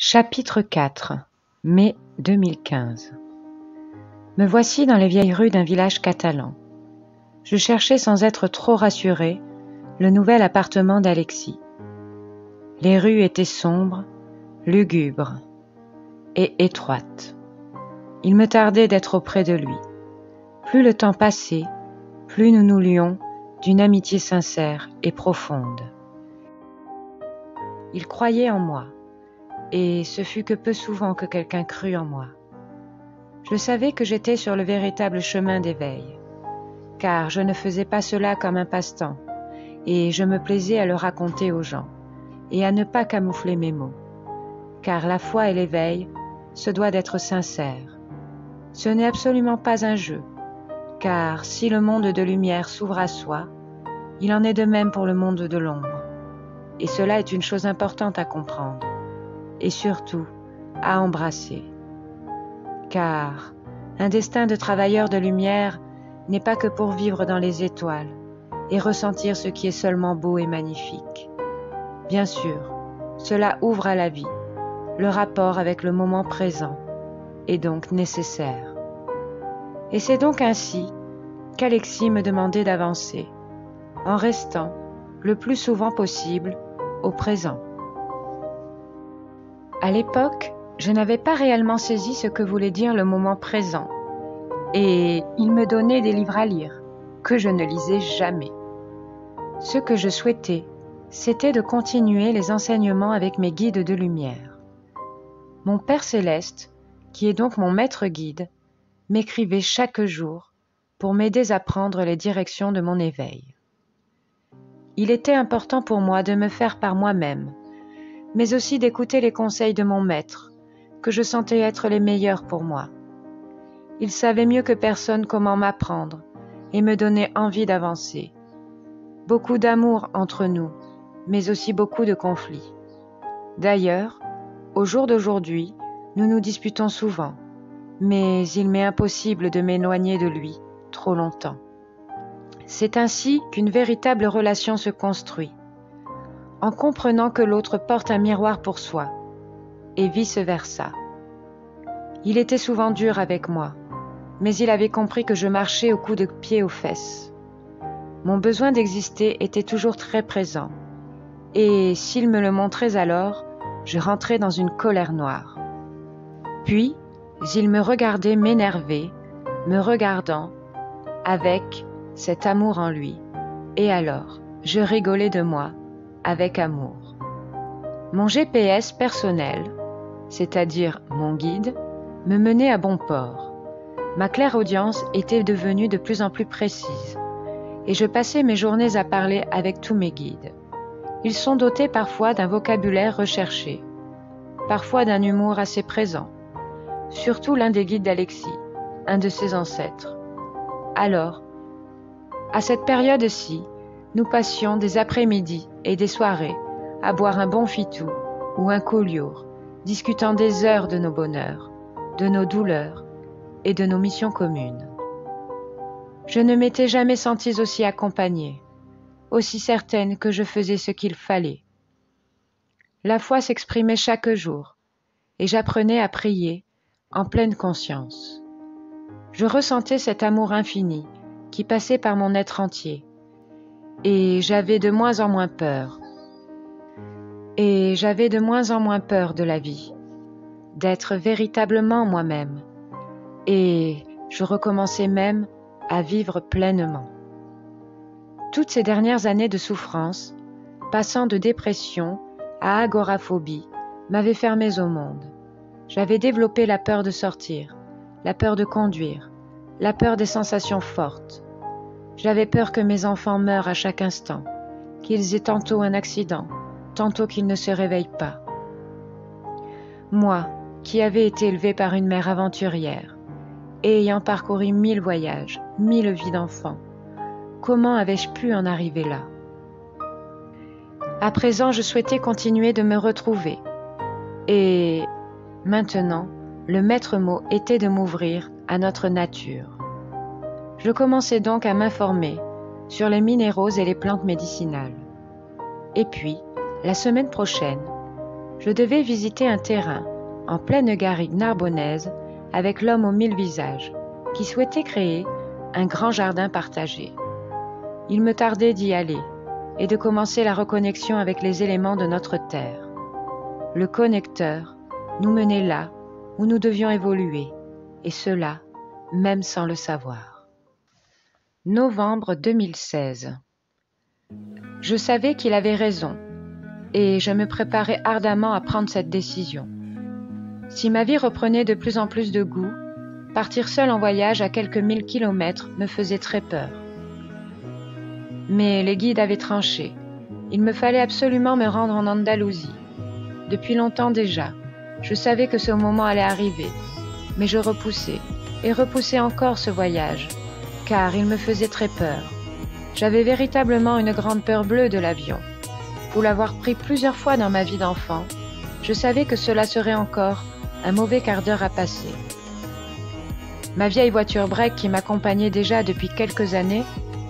Chapitre 4 Mai 2015 Me voici dans les vieilles rues d'un village catalan. Je cherchais sans être trop rassurée le nouvel appartement d'Alexis. Les rues étaient sombres, lugubres et étroites. Il me tardait d'être auprès de lui. Plus le temps passait, plus nous nous lions d'une amitié sincère et profonde. Il croyait en moi. Et ce fut que peu souvent que quelqu'un crut en moi. Je savais que j'étais sur le véritable chemin d'éveil, car je ne faisais pas cela comme un passe-temps, et je me plaisais à le raconter aux gens, et à ne pas camoufler mes mots, car la foi et l'éveil se doit d'être sincère. Ce n'est absolument pas un jeu, car si le monde de lumière s'ouvre à soi, il en est de même pour le monde de l'ombre, et cela est une chose importante à comprendre. Et surtout à embrasser. Car un destin de travailleur de lumière n'est pas que pour vivre dans les étoiles et ressentir ce qui est seulement beau et magnifique. Bien sûr, cela ouvre à la vie. Le rapport avec le moment présent est donc nécessaire. Et c'est donc ainsi qu'Alexis me demandait d'avancer, en restant le plus souvent possible au présent. À l'époque, je n'avais pas réellement saisi ce que voulait dire le moment présent, et il me donnait des livres à lire, que je ne lisais jamais. Ce que je souhaitais, c'était de continuer les enseignements avec mes guides de lumière. Mon Père Céleste, qui est donc mon maître guide, m'écrivait chaque jour pour m'aider à prendre les directions de mon éveil. Il était important pour moi de me faire par moi-même, mais aussi d'écouter les conseils de mon maître, que je sentais être les meilleurs pour moi. Il savait mieux que personne comment m'apprendre et me donner envie d'avancer. Beaucoup d'amour entre nous, mais aussi beaucoup de conflits. D'ailleurs, au jour d'aujourd'hui, nous nous disputons souvent, mais il m'est impossible de m'éloigner de lui trop longtemps. C'est ainsi qu'une véritable relation se construit, en comprenant que l'autre porte un miroir pour soi, et vice-versa. Il était souvent dur avec moi, mais il avait compris que je marchais au coup de pied aux fesses. Mon besoin d'exister était toujours très présent, et s'il me le montrait alors, je rentrais dans une colère noire. Puis, il me regardait m'énerver, me regardant, avec cet amour en lui, et alors, je rigolais de moi, avec amour. Mon GPS personnel, c'est-à-dire mon guide, me menait à bon port. Ma clairaudience était devenue de plus en plus précise, et je passais mes journées à parler avec tous mes guides. Ils sont dotés parfois d'un vocabulaire recherché, parfois d'un humour assez présent, surtout l'un des guides d'Alexis, un de ses ancêtres. Alors, à cette période-ci, nous passions des après-midi et des soirées à boire un bon fitou ou un couliour, discutant des heures de nos bonheurs, de nos douleurs et de nos missions communes. Je ne m'étais jamais sentie aussi accompagnée, aussi certaine que je faisais ce qu'il fallait. La foi s'exprimait chaque jour et j'apprenais à prier en pleine conscience. Je ressentais cet amour infini qui passait par mon être entier. Et j'avais de moins en moins peur. Et j'avais de moins en moins peur de la vie, d'être véritablement moi-même. Et je recommençais même à vivre pleinement. Toutes ces dernières années de souffrance, passant de dépression à agoraphobie, m'avaient fermée au monde. J'avais développé la peur de sortir, la peur de conduire, la peur des sensations fortes. J'avais peur que mes enfants meurent à chaque instant, qu'ils aient tantôt un accident, tantôt qu'ils ne se réveillent pas. Moi, qui avais été élevée par une mère aventurière, et ayant parcouru 1000 voyages, 1000 vies d'enfants, comment avais-je pu en arriver là? À présent, je souhaitais continuer de me retrouver, et maintenant, le maître mot était de m'ouvrir à notre nature. Je commençais donc à m'informer sur les minéraux et les plantes médicinales. Et puis, la semaine prochaine, Je devais visiter un terrain en pleine garrigue narbonnaise avec l'homme aux 1000 visages qui souhaitait créer un grand jardin partagé. Il me tardait d'y aller et de commencer la reconnexion avec les éléments de notre terre. Le connecteur nous menait là où nous devions évoluer, et cela même sans le savoir. Novembre 2016. Je savais qu'il avait raison, et je me préparais ardemment à prendre cette décision. Si ma vie reprenait de plus en plus de goût, partir seul en voyage à quelques 1000 kilomètres me faisait très peur. Mais les guides avaient tranché. Il me fallait absolument me rendre en Andalousie. Depuis longtemps déjà, je savais que ce moment allait arriver, mais je repoussais et repoussais encore ce voyage, car il me faisait très peur. J'avais véritablement une grande peur bleue de l'avion. Pour l'avoir pris plusieurs fois dans ma vie d'enfant, je savais que cela serait encore un mauvais quart d'heure à passer. Ma vieille voiture break qui m'accompagnait déjà depuis quelques années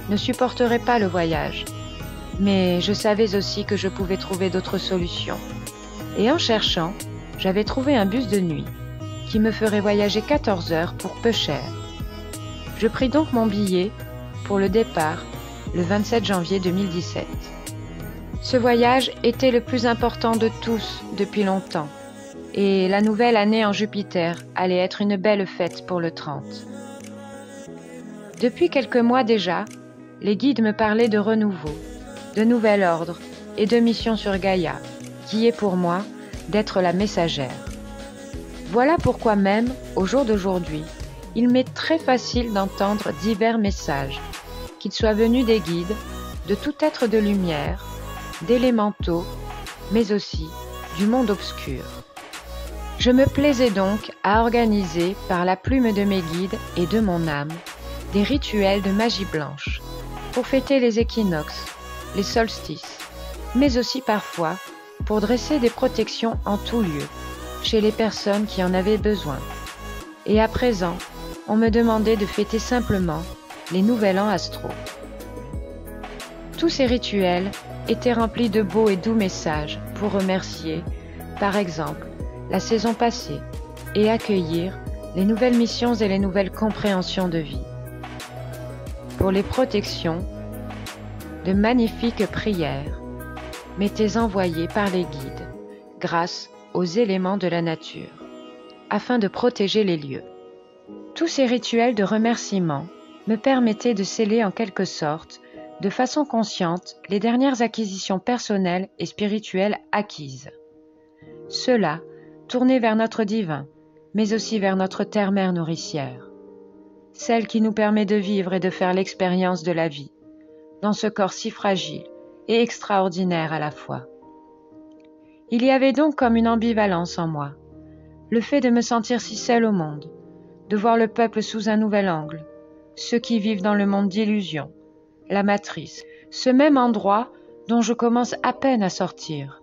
ne supporterait pas le voyage. Mais je savais aussi que je pouvais trouver d'autres solutions. Et en cherchant, j'avais trouvé un bus de nuit qui me ferait voyager 14 heures pour peu cher. Je pris donc mon billet pour le départ le 27 janvier 2017. Ce voyage était le plus important de tous depuis longtemps. Et la nouvelle année en Jupiter allait être une belle fête pour le 30. Depuis quelques mois déjà, les guides me parlaient de renouveau, de nouvel ordre et de mission sur Gaïa, qui est pour moi d'être la messagère. Voilà pourquoi même, au jour d'aujourd'hui, il m'est très facile d'entendre divers messages, qu'ils soient venus des guides, de tout être de lumière, d'élémentaux, mais aussi du monde obscur. Je me plaisais donc à organiser, par la plume de mes guides et de mon âme, des rituels de magie blanche, pour fêter les équinoxes, les solstices, mais aussi parfois pour dresser des protections en tout lieu, chez les personnes qui en avaient besoin. Et à présent, on me demandait de fêter simplement les Nouvel An astro. Tous ces rituels étaient remplis de beaux et doux messages pour remercier, par exemple, la saison passée et accueillir les nouvelles missions et les nouvelles compréhensions de vie. Pour les protections, de magnifiques prières m'étaient envoyées par les guides grâce aux éléments de la nature, afin de protéger les lieux. Tous ces rituels de remerciement me permettaient de sceller en quelque sorte, de façon consciente, les dernières acquisitions personnelles et spirituelles acquises. Cela tourné vers notre divin, mais aussi vers notre terre-mère nourricière, celle qui nous permet de vivre et de faire l'expérience de la vie, dans ce corps si fragile et extraordinaire à la fois. Il y avait donc comme une ambivalence en moi, le fait de me sentir si seule au monde, de voir le peuple sous un nouvel angle, ceux qui vivent dans le monde d'illusion, la matrice, ce même endroit dont je commence à peine à sortir.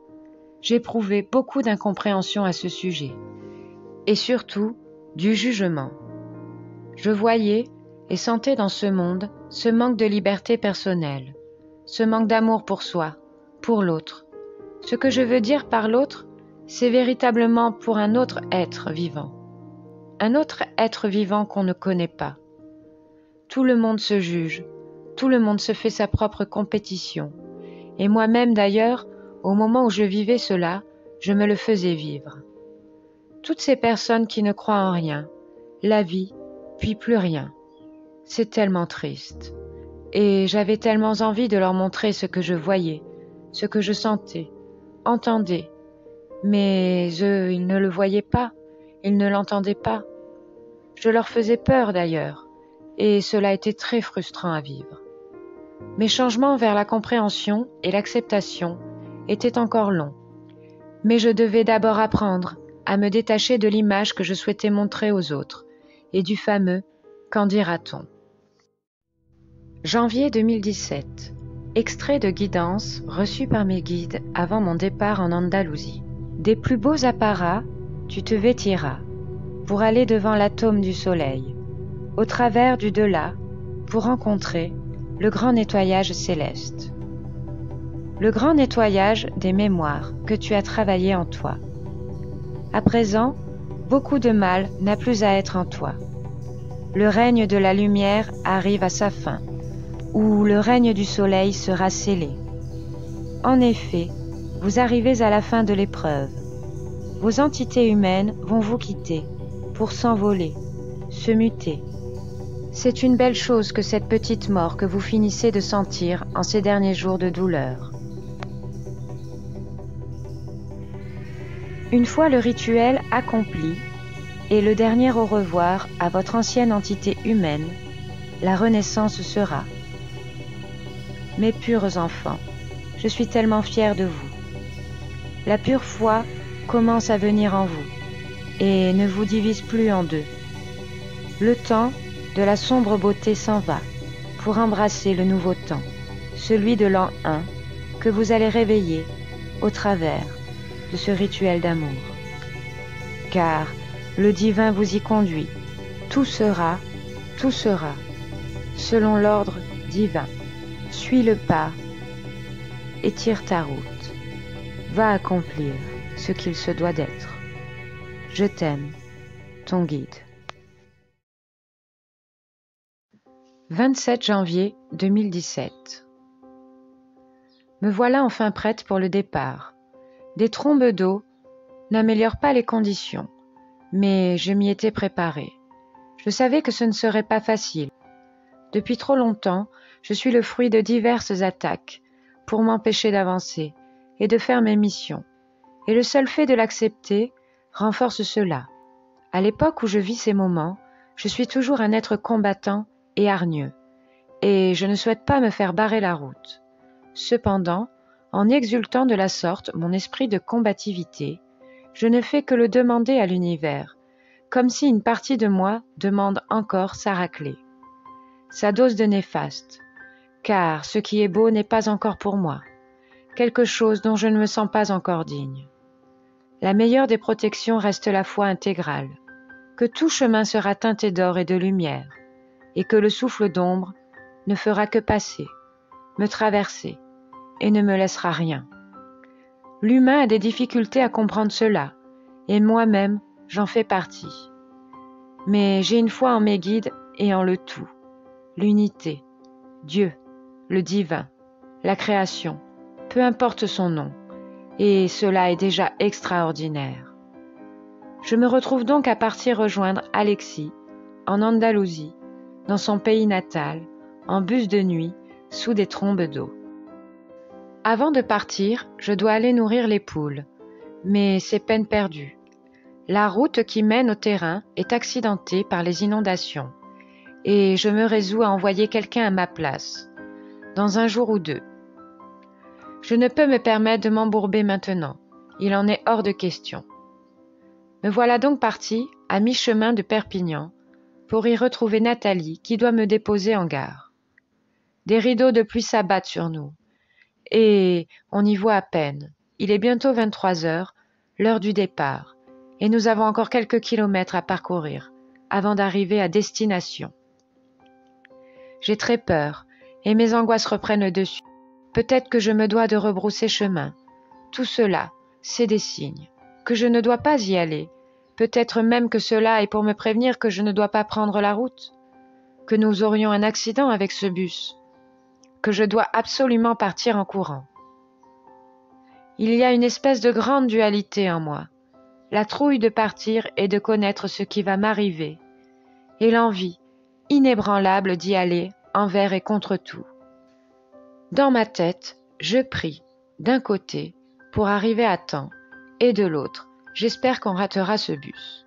J'éprouvais beaucoup d'incompréhension à ce sujet, et surtout du jugement. Je voyais et sentais dans ce monde ce manque de liberté personnelle, ce manque d'amour pour soi, pour l'autre. Ce que je veux dire par l'autre, c'est véritablement pour un autre être vivant. Un autre être vivant qu'on ne connaît pas. Tout le monde se juge, tout le monde se fait sa propre compétition. Et moi-même d'ailleurs, au moment où je vivais cela, je me le faisais vivre. Toutes ces personnes qui ne croient en rien, la vie, puis plus rien. C'est tellement triste. Et j'avais tellement envie de leur montrer ce que je voyais, ce que je sentais, entendais. Mais eux, ils ne le voyaient pas, ils ne l'entendaient pas. Je leur faisais peur d'ailleurs, et cela était très frustrant à vivre. Mes changements vers la compréhension et l'acceptation étaient encore longs, mais je devais d'abord apprendre à me détacher de l'image que je souhaitais montrer aux autres, et du fameux « qu'en dira-t-on ». Janvier 2017. Extrait de guidance reçu par mes guides avant mon départ en Andalousie. Des plus beaux apparats, tu te vêtiras, pour aller devant l'atome du soleil, au travers du delà, pour rencontrer le grand nettoyage céleste. Le grand nettoyage des mémoires que tu as travaillé en toi. À présent, beaucoup de mal n'a plus à être en toi. Le règne de la lumière arrive à sa fin, où le règne du soleil sera scellé. En effet, vous arrivez à la fin de l'épreuve. Vos entités humaines vont vous quitter pour s'envoler, se muter. C'est une belle chose que cette petite mort que vous finissez de sentir en ces derniers jours de douleur. Une fois le rituel accompli et le dernier au revoir à votre ancienne entité humaine, la renaissance sera. Mes purs enfants, je suis tellement fière de vous. La pure foi commence à venir en vous et ne vous divise plus en deux. Le temps de la sombre beauté s'en va pour embrasser le nouveau temps, celui de l'an 1 que vous allez réveiller au travers de ce rituel d'amour. Car le divin vous y conduit. Tout sera, selon l'ordre divin. Suis le pas et tire ta route. Va accomplir ce qu'il se doit d'être. Je t'aime, ton guide. 27 janvier 2017. Me voilà enfin prête pour le départ. Des trombes d'eau n'améliorent pas les conditions, mais je m'y étais préparée. Je savais que ce ne serait pas facile. Depuis trop longtemps, je suis le fruit de diverses attaques pour m'empêcher d'avancer et de faire mes missions. Et le seul fait de l'accepter renforce cela. À l'époque où je vis ces moments, je suis toujours un être combattant et hargneux, et je ne souhaite pas me faire barrer la route. Cependant, en exultant de la sorte mon esprit de combativité, je ne fais que le demander à l'univers, comme si une partie de moi demande encore sa raclée. Sa dose de néfaste, car ce qui est beau n'est pas encore pour moi, quelque chose dont je ne me sens pas encore digne. La meilleure des protections reste la foi intégrale, que tout chemin sera teinté d'or et de lumière, et que le souffle d'ombre ne fera que passer, me traverser, et ne me laissera rien. L'humain a des difficultés à comprendre cela, et moi-même, j'en fais partie. Mais j'ai une foi en mes guides et en le tout, l'unité, Dieu, le divin, la création, peu importe son nom, et cela est déjà extraordinaire. Je me retrouve donc à partir rejoindre Alexis, en Andalousie, dans son pays natal, en bus de nuit, sous des trombes d'eau. Avant de partir, je dois aller nourrir les poules, mais c'est peine perdue. La route qui mène au terrain est accidentée par les inondations, et je me résous à envoyer quelqu'un à ma place, dans un jour ou deux. Je ne peux me permettre de m'embourber maintenant, il en est hors de question. Me voilà donc partie, à mi-chemin de Perpignan, pour y retrouver Nathalie qui doit me déposer en gare. Des rideaux de pluie s'abattent sur nous, et on y voit à peine. Il est bientôt 23 heures, l'heure du départ, et nous avons encore quelques kilomètres à parcourir avant d'arriver à destination. J'ai très peur, et mes angoisses reprennent le dessus. Peut-être que je me dois de rebrousser chemin. Tout cela, c'est des signes, que je ne dois pas y aller. Peut-être même que cela est pour me prévenir que je ne dois pas prendre la route, que nous aurions un accident avec ce bus, que je dois absolument partir en courant. Il y a une espèce de grande dualité en moi, la trouille de partir et de connaître ce qui va m'arriver, et l'envie inébranlable d'y aller envers et contre tout. Dans ma tête, je prie, d'un côté, pour arriver à temps, et de l'autre, j'espère qu'on ratera ce bus.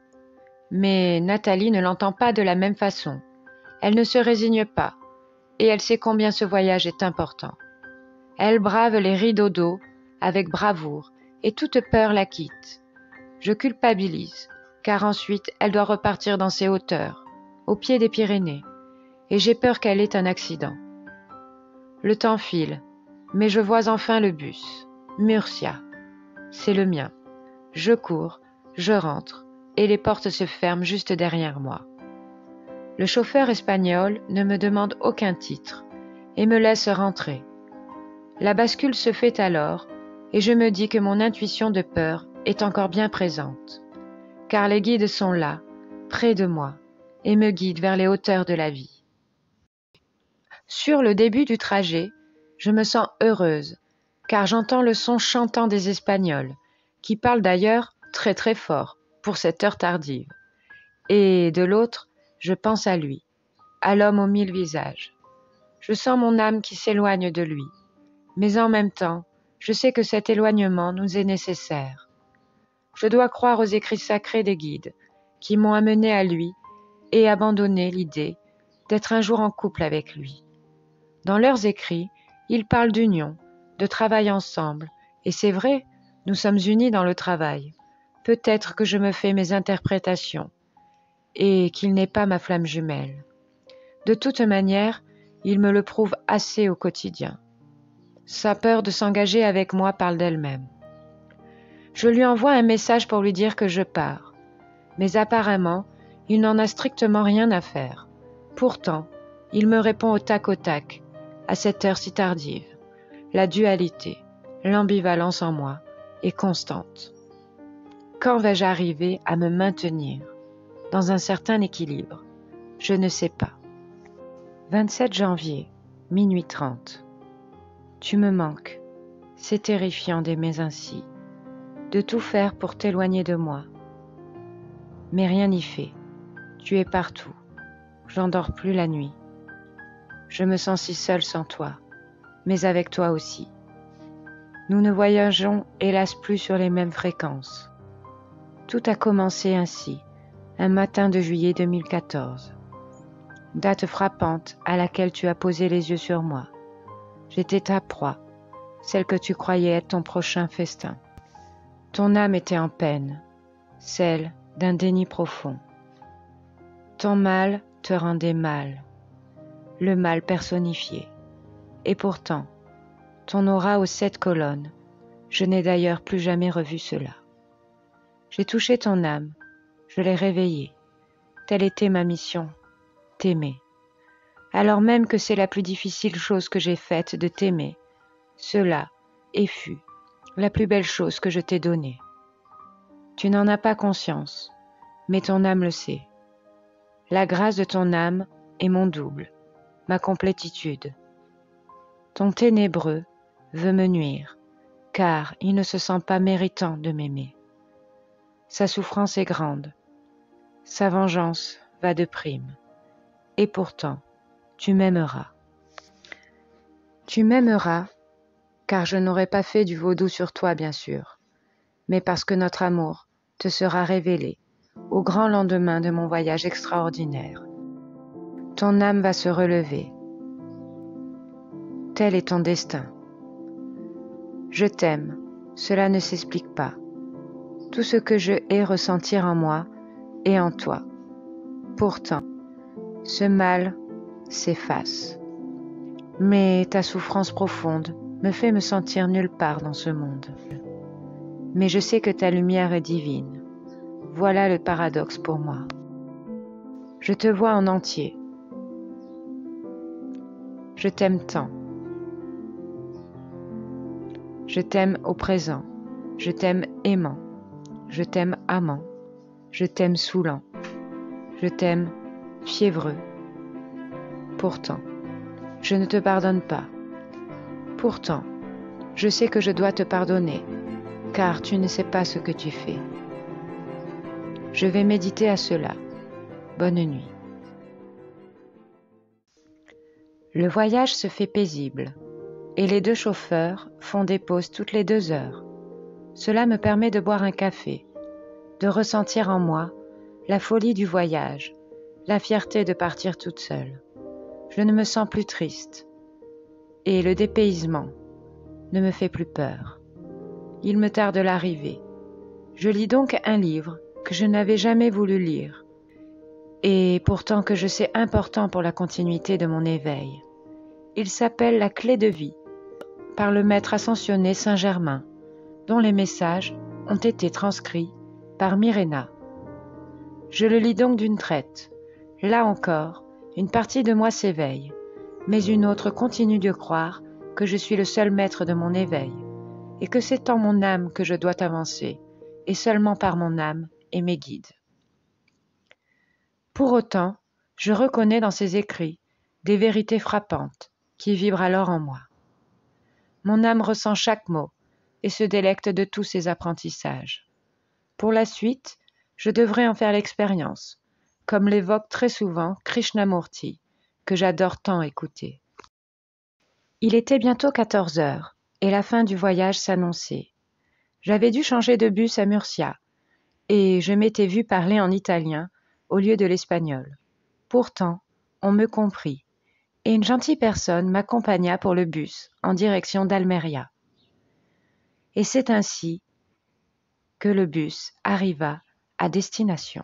Mais Nathalie ne l'entend pas de la même façon. Elle ne se résigne pas, et elle sait combien ce voyage est important. Elle brave les rideaux d'eau avec bravoure, et toute peur la quitte. Je culpabilise, car ensuite elle doit repartir dans ces hauteurs, au pied des Pyrénées, et j'ai peur qu'elle ait un accident. Le temps file, mais je vois enfin le bus. Murcia. C'est le mien. Je cours, je rentre, et les portes se ferment juste derrière moi. Le chauffeur espagnol ne me demande aucun titre, et me laisse rentrer. La bascule se fait alors, et je me dis que mon intuition de peur est encore bien présente. car les guides sont là, près de moi, et me guident vers les hauteurs de la vie. Sur le début du trajet, je me sens heureuse, car j'entends le son chantant des Espagnols, qui parlent d'ailleurs très très fort pour cette heure tardive. Et de l'autre, je pense à lui, à l'homme aux 1000 visages. Je sens mon âme qui s'éloigne de lui, mais en même temps, je sais que cet éloignement nous est nécessaire. Je dois croire aux écrits sacrés des guides, qui m'ont amené à lui et abandonné l'idée d'être un jour en couple avec lui. Dans leurs écrits, ils parlent d'union, de travail ensemble, et c'est vrai, nous sommes unis dans le travail. Peut-être que je me fais mes interprétations, et qu'il n'est pas ma flamme jumelle. De toute manière, il me le prouve assez au quotidien. Sa peur de s'engager avec moi parle d'elle-même. Je lui envoie un message pour lui dire que je pars, mais apparemment, il n'en a strictement rien à faire. Pourtant, il me répond au tac, à cette heure si tardive. La dualité, l'ambivalence en moi est constante. Quand vais-je arriver à me maintenir dans un certain équilibre? Je ne sais pas. 27 janvier, minuit 30. Tu me manques. C'est terrifiant d'aimer ainsi, de tout faire pour t'éloigner de moi. Mais rien n'y fait. Tu es partout. J'en dors plus la nuit. Je me sens si seule sans toi, mais avec toi aussi. Nous ne voyageons hélas plus sur les mêmes fréquences. Tout a commencé ainsi, un matin de juillet 2014. Date frappante à laquelle tu as posé les yeux sur moi. J'étais ta proie, celle que tu croyais être ton prochain festin. Ton âme était en peine, celle d'un déni profond. Ton mal te rendait mal, le mal personnifié. Et pourtant, ton aura aux 7 colonnes, je n'ai d'ailleurs plus jamais revu cela. J'ai touché ton âme, je l'ai réveillée. Telle était ma mission, t'aimer. Alors même que c'est la plus difficile chose que j'ai faite de t'aimer, cela et fut la plus belle chose que je t'ai donnée. Tu n'en as pas conscience, mais ton âme le sait. La grâce de ton âme est mon double, ma complétitude. Ton ténébreux veut me nuire, car il ne se sent pas méritant de m'aimer. Sa souffrance est grande, sa vengeance va de prime, et pourtant, tu m'aimeras. Tu m'aimeras, car je n'aurai pas fait du vaudou sur toi, bien sûr, mais parce que notre amour te sera révélé au grand lendemain de mon voyage extraordinaire. Ton âme va se relever. Tel est ton destin. Je t'aime, cela ne s'explique pas. Tout ce que je hais ressentir en moi est en toi. Pourtant, ce mal s'efface. Mais ta souffrance profonde me fait me sentir nulle part dans ce monde. Mais je sais que ta lumière est divine. Voilà le paradoxe pour moi. Je te vois en entier. Je t'aime tant. Je t'aime au présent. Je t'aime aimant. Je t'aime amant. Je t'aime saoulant. Je t'aime fiévreux. Pourtant, je ne te pardonne pas. Pourtant, je sais que je dois te pardonner, car tu ne sais pas ce que tu fais. Je vais méditer à cela. Bonne nuit. Le voyage se fait paisible, et les 2 chauffeurs font des pauses toutes les 2 heures. Cela me permet de boire un café, de ressentir en moi la folie du voyage, la fierté de partir toute seule. Je ne me sens plus triste, et le dépaysement ne me fait plus peur. Il me tarde l'arrivée. Je lis donc un livre que je n'avais jamais voulu lire, et pourtant que je sais important pour la continuité de mon éveil. Il s'appelle La clé de vie, par le maître ascensionné Saint-Germain, dont les messages ont été transcrits par Mirena. Je le lis donc d'une traite. Là encore, une partie de moi s'éveille, mais une autre continue de croire que je suis le seul maître de mon éveil, et que c'est en mon âme que je dois avancer, et seulement par mon âme et mes guides. Pour autant, je reconnais dans ses écrits des vérités frappantes qui vibrent alors en moi. Mon âme ressent chaque mot et se délecte de tous ces apprentissages. Pour la suite, je devrais en faire l'expérience, comme l'évoque très souvent Krishnamurti, que j'adore tant écouter. Il était bientôt 14 heures et la fin du voyage s'annonçait. J'avais dû changer de bus à Murcia et je m'étais vue parler en italien au lieu de l'espagnol. Pourtant, on me comprit et une gentille personne m'accompagna pour le bus en direction d'Almeria. Et c'est ainsi que le bus arriva à destination.